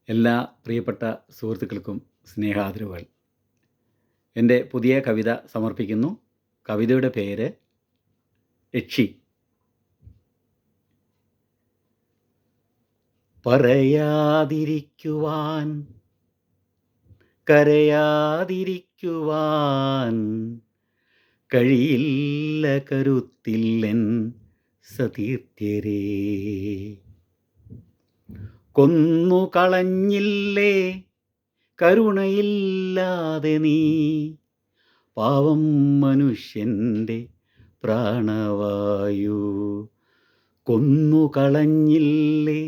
എല്ലാ പ്രിയപ്പെട്ട സുഹൃത്തുക്കൾക്കും സ്നേഹാദരവുകൾ. എൻ്റെ പുതിയ കവിത സമർപ്പിക്കുന്നു. കവിതയുടെ പേര് യക്ഷി. പറയാതിരിക്കുവാൻ, കരയാതിരിക്കുവാൻ കഴിയില്ല കരുത്തില്ലെൻ സതീർത്ഥ്യരേ. കൊന്നു കളഞ്ഞില്ലേ കരുണയില്ലാതെ നീ, പാവം മനുഷ്യൻ്റെ പ്രാണവായു. കൊന്നു കളഞ്ഞില്ലേ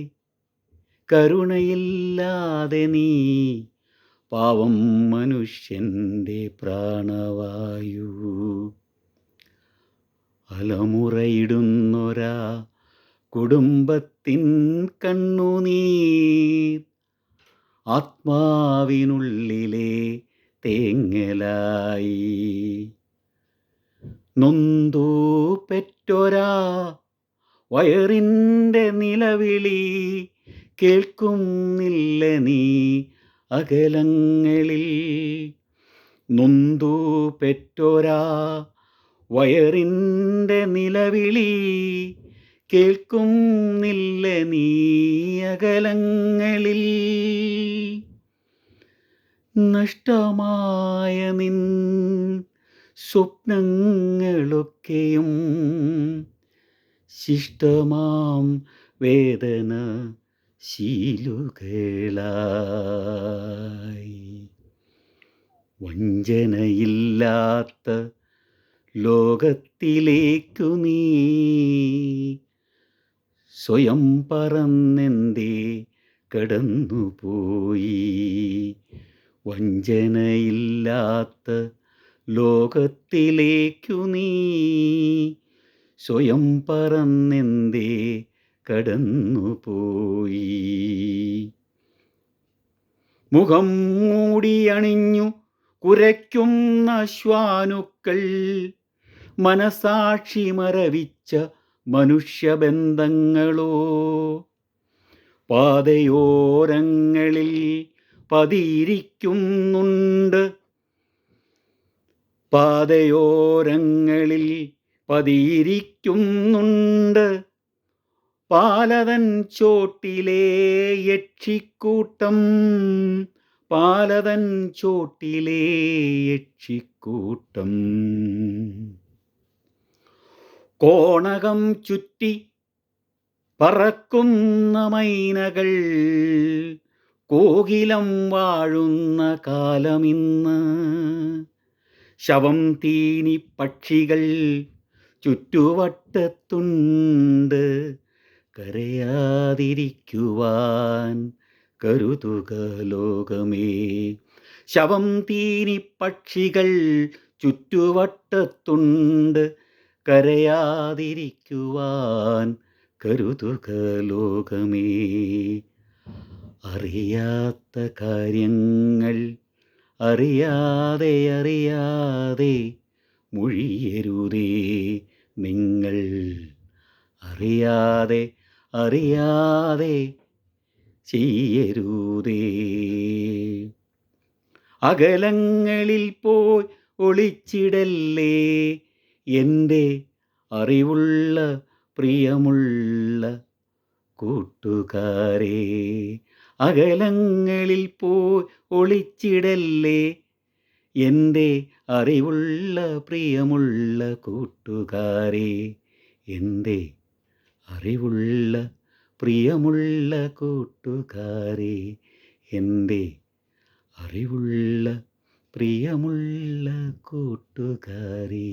കരുണയില്ലാതെ നീ, പാവം മനുഷ്യൻ്റെ പ്രാണവായു. അലമുറയിടുന്നൊരാ കുടുംബത്തിൻ കണ്ണുനീർ, ആത്മാവിനുള്ളിലെ തേങ്ങലായി. നൊന്തു പെറ്റൊരാ വയറിൻ്റെ നിലവിളി കേൾക്കുന്നില്ല നീ അകലങ്ങളിൽ. നൊന്തു പെറ്റൊരാ വയറിൻ്റെ നിലവിളി കേൾക്കുന്നില്ല നീ അകലങ്ങളിൽ. നഷ്ടമായ നിൻ സ്വപ്നങ്ങളൊക്കെയും ശിഷ്ടമാം വേദന ശീലുകളായി. വഞ്ചനയില്ലാത്ത ലോകത്തിലേക്കു നീ സ്വയം പറന്നെന്തേ കടന്നുപോയി. വഞ്ചനയില്ലാത്ത ലോകത്തിലേക്കു നീ സ്വയം പറന്നെന്തേ കടന്നുപോയി. മുഖം മൂടിയണിഞ്ഞു കുരയ്ക്കുന്ന ശ്വാനുക്കൾ, മനസാക്ഷി മരവിച്ച മനുഷ്യബന്ധങ്ങളോ. പാതയോരങ്ങളിൽ പതിയിരിക്കുന്നുണ്ട്, പാതയോരങ്ങളിൽ പതിയിരിക്കുന്നുണ്ട് പാലതൻ ചോട്ടിലെ യക്ഷിക്കൂട്ടം, പാലതൻ ചോട്ടിലെ യക്ഷിക്കൂട്ടം. കോണകം ചുറ്റി പറക്കുന്ന മൈനകൾ, കോകിലം വാഴുന്ന കാലമിന്ന്. ശവം തീനി പക്ഷികൾ ചുറ്റുവട്ടത്തുണ്ട്, കരയാതിരിക്കുവാൻ കരുതുക ലോകമേ. ശവം തീനി പക്ഷികൾ ചുറ്റുവട്ടത്തുണ്ട്, കരയാതിരിക്കുവാൻ കരുതുക ലോകമേ. അറിയാത്ത കാര്യങ്ങൾ അറിയാതെ അറിയാതെ മൊഴിയരുതേ നിങ്ങൾ. അറിയാതെ അറിയാതെ ചെയ്യരുതേ. അകലങ്ങളിൽ പോയി ഒളിച്ചിടല്ലേ എൻ്റെ അറിവുള്ള പ്രിയമുള്ള കൂട്ടുകാരേ. അകലങ്ങളിൽ പോയി ഒളിച്ചിടല്ലേ എൻ്റെ അറിവുള്ള പ്രിയമുള്ള കൂട്ടുകാരേ. എൻ്റെ അറിവുള്ള പ്രിയമുള്ള കൂട്ടുകാരേ, എൻ്റെ അറിവുള്ള പ്രിയമുള്ള കൂട്ടുകാരേ.